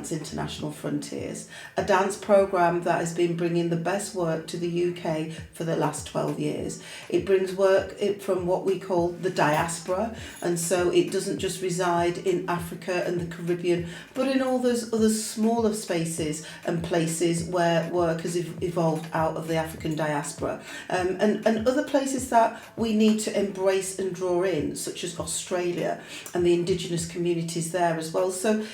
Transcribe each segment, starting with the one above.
Dance International Frontiers, a dance programme that has been bringing the best work to the UK for the last 12 years. It brings work from what we call the diaspora, and so it doesn't just reside in Africa and the Caribbean, but in all those other smaller spaces and places where work has evolved out of the African diaspora, and other places that we need to embrace and draw in, such as Australia and the Indigenous communities there as well. So,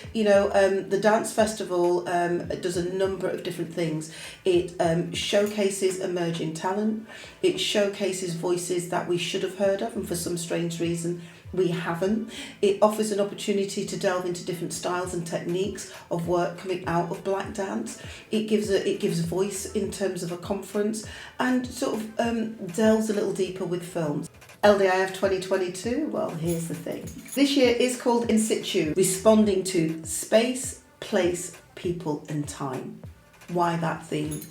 the Dance Festival does a number of different things. It showcases emerging talent. It showcases voices that we should have heard of, and for some strange reason we haven't. It offers an opportunity to delve into different styles and techniques of work coming out of black dance. It gives voice in terms of a conference, and sort of delves a little deeper with films. LDIF 2022, well, here's the thing. This year is called In Situ, responding to space, place, people and time. Why that theme?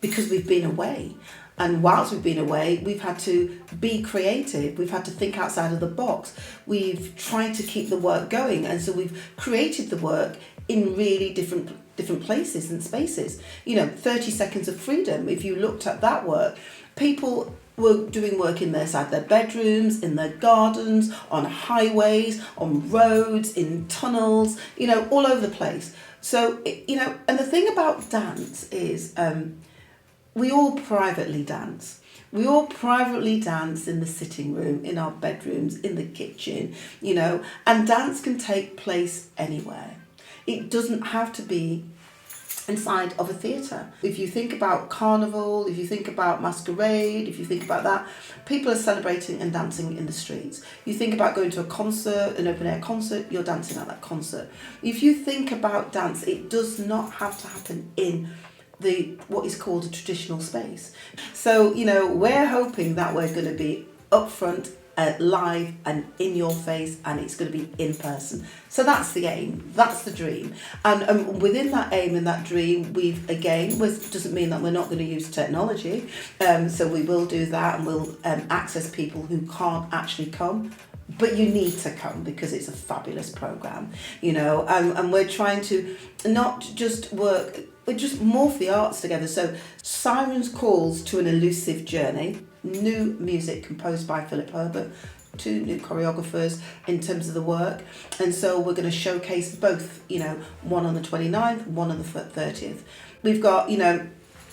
Because we've been away. And whilst we've been away, we've had to be creative. We've had to think outside of the box. We've tried to keep the work going. And so we've created the work in really different places and spaces. 30 Seconds of Freedom, if you looked at that work, people were doing work inside their bedrooms, in their gardens, on highways, on roads, in tunnels, all over the place. So, and the thing about dance is we all privately dance. We all privately dance in the sitting room, in our bedrooms, in the kitchen, and dance can take place anywhere. It doesn't have to be inside of a theatre. If you think about carnival, if you think about masquerade, if you think about that, people are celebrating and dancing in the streets. You think about going to a concert, an open air concert, you're dancing at that concert. If you think about dance, it does not have to happen in what is called a traditional space. So, we're hoping that we're going to be upfront, live and in your face, and it's going to be in person. So that's the aim, that's the dream. And within that aim and that dream, doesn't mean that we're not going to use technology. So we will do that, and we'll access people who can't actually come. But you need to come because it's a fabulous programme, and we're trying to not just work, but just morph the arts together. So Sirens Calls to an Elusive Journey, new music composed by Philip Herbert, 2 new choreographers in terms of the work. And so we're going to showcase both, one on the 29th, one on the 30th. We've got,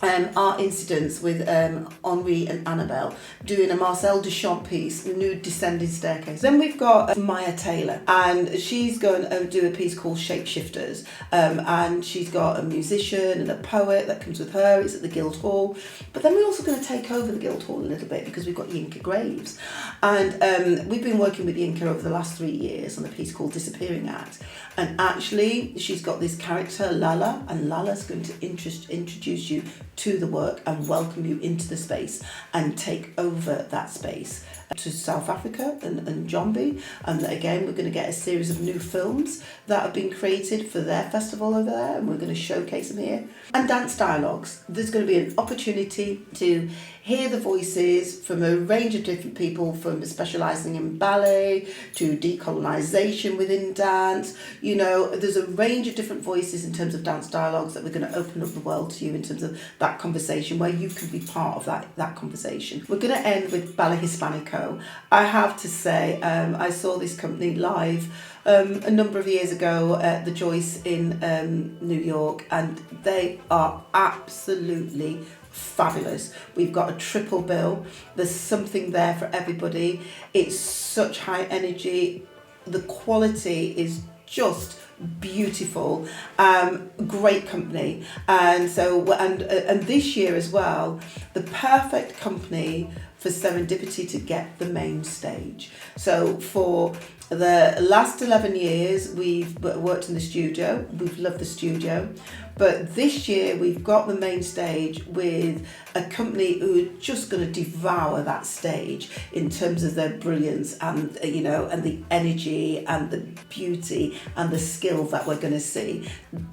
our incidents with Henri and Annabelle doing a Marcel Duchamp piece, Nude Descending Staircase. Then we've got Maya Taylor, and she's going to do a piece called Shapeshifters, and she's got a musician and a poet that comes with her. It's at the Guildhall. But then we're also going to take over the Guildhall a little bit because we've got Yinka Graves, and we've been working with Yinka over the last 3 years on a piece called Disappearing Act. And actually, she's got this character, Lala, and Lala's going to introduce you to the work and welcome you into the space and take over that space to South Africa and Njombe. And again, we're going to get a series of new films that have been created for their festival over there, and we're going to showcase them here. And dance dialogues. There's going to be an opportunity to hear the voices from a range of different people, from specialising in ballet to decolonisation within dance. There's a range of different voices in terms of dance dialogues that we're going to open up the world to you in terms of that conversation, where you can be part of that conversation. We're going to end with Ballet Hispanico. I have to say, I saw this company live a number of years ago at the Joyce in New York, and they are absolutely fabulous. We've got a triple bill. There's something there for everybody. It's such high energy. The quality is just beautiful. Great company. And so and this year as well, the perfect company for Serendipity to get the main stage. So for the last 11 years, we've worked in the studio. We've loved the studio. But this year, we've got the main stage with a company who are just going to devour that stage in terms of their brilliance and, and the energy and the beauty and the skill that we're going to see.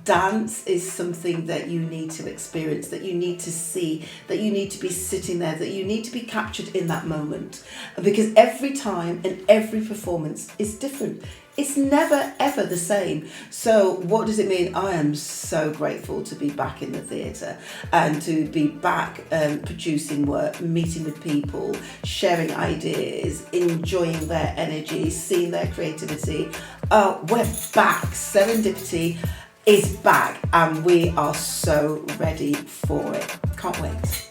Dance is something that you need to experience, that you need to see, that you need to be sitting there, that you need to be captured in that moment. Because every time and every performance is different. it's never ever the same. So what does it mean? I am so grateful to be back in the theatre and to be back producing work, meeting with people, sharing ideas, enjoying their energy, seeing their creativity. We're back. Serendipity is back and we are so ready for it. Can't wait.